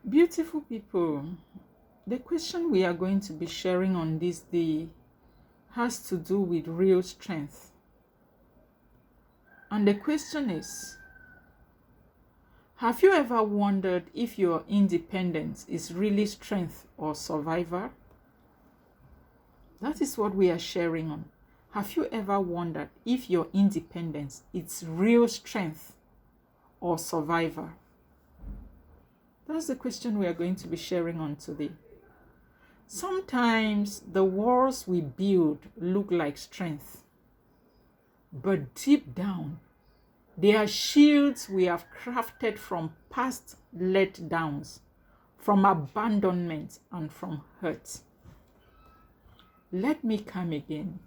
Beautiful people, the question we are going to be sharing on this day has to do with real strength. And the question is, have you ever wondered if your independence is really strength or survival? That is what we are sharing on. Have you ever wondered if your independence is real strength or survival? That's the question we are going to be sharing on today. Sometimes the walls we build look like strength, but deep down, they are shields we have crafted from past letdowns, from abandonment, and from hurt. Let me come again.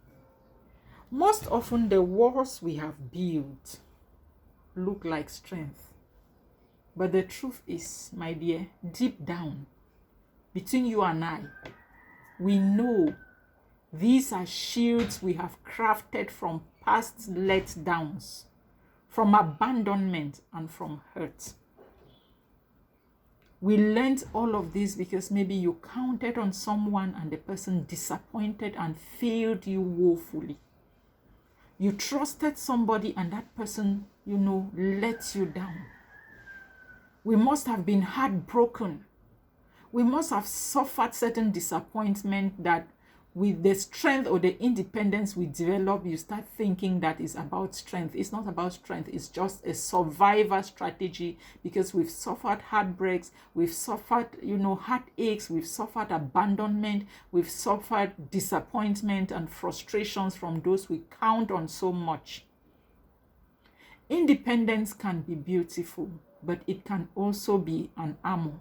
Most often, the walls we have built look like strength. But the truth is, my dear, deep down, between you and I, we know these are shields we have crafted from past letdowns, from abandonment, and from hurt. We learned all of this because maybe you counted on someone and the person disappointed and failed you woefully. You trusted somebody and that person, let you down. We must have been heartbroken. We must have suffered certain disappointment that with the strength or the independence we develop, you start thinking that is about strength. It's not about strength. It's just a survivor strategy because we've suffered heartbreaks. We've suffered, heartaches. We've suffered abandonment. We've suffered disappointment and frustrations from those we count on so much. Independence can be beautiful, but it can also be an armor.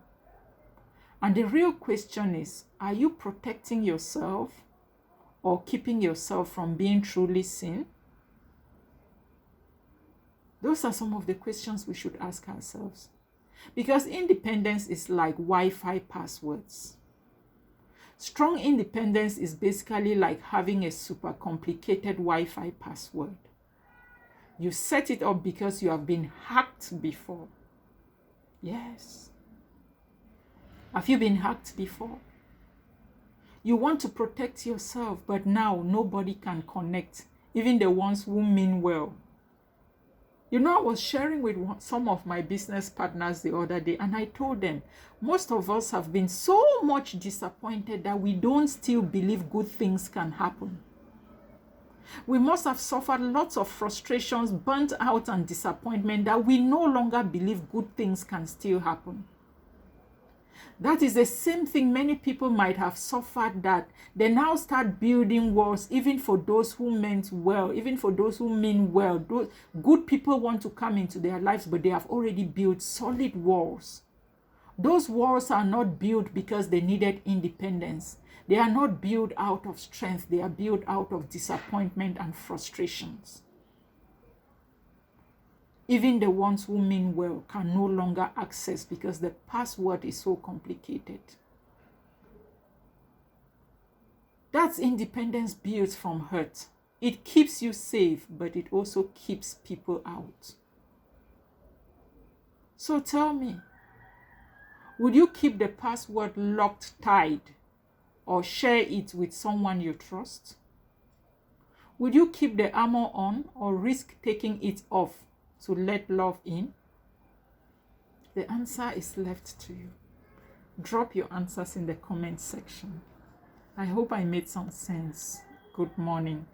And the real question is, are you protecting yourself or keeping yourself from being truly seen? Those are some of the questions we should ask ourselves. Because independence is like Wi-Fi passwords. Strong independence is basically like having a super complicated Wi-Fi password. You set it up because you have been hacked before. Yes. Have you been hacked before? You want to protect yourself, but now nobody can connect, even the ones who mean well. I was sharing with some of my business partners the other day, and I told them, most of us have been so much disappointed that we don't still believe good things can happen. We must have suffered lots of frustrations, burnt out, and disappointment that we no longer believe good things can still happen. That is the same thing many people might have suffered, that they now start building walls, even for those who meant well, even for those who mean well. Those good people want to come into their lives, but they have already built solid walls. Those walls are not built because they needed independence. They are not built out of strength. They are built out of disappointment and frustrations. Even the ones who mean well can no longer access because the password is so complicated. That's independence built from hurt. It keeps you safe, but it also keeps people out. So tell me, would you keep the password locked tight or share it with someone you trust? Would you keep the armor on or risk taking it off to let love in? The answer is left to you. Drop your answers in the comment section. I hope I made some sense. Good morning.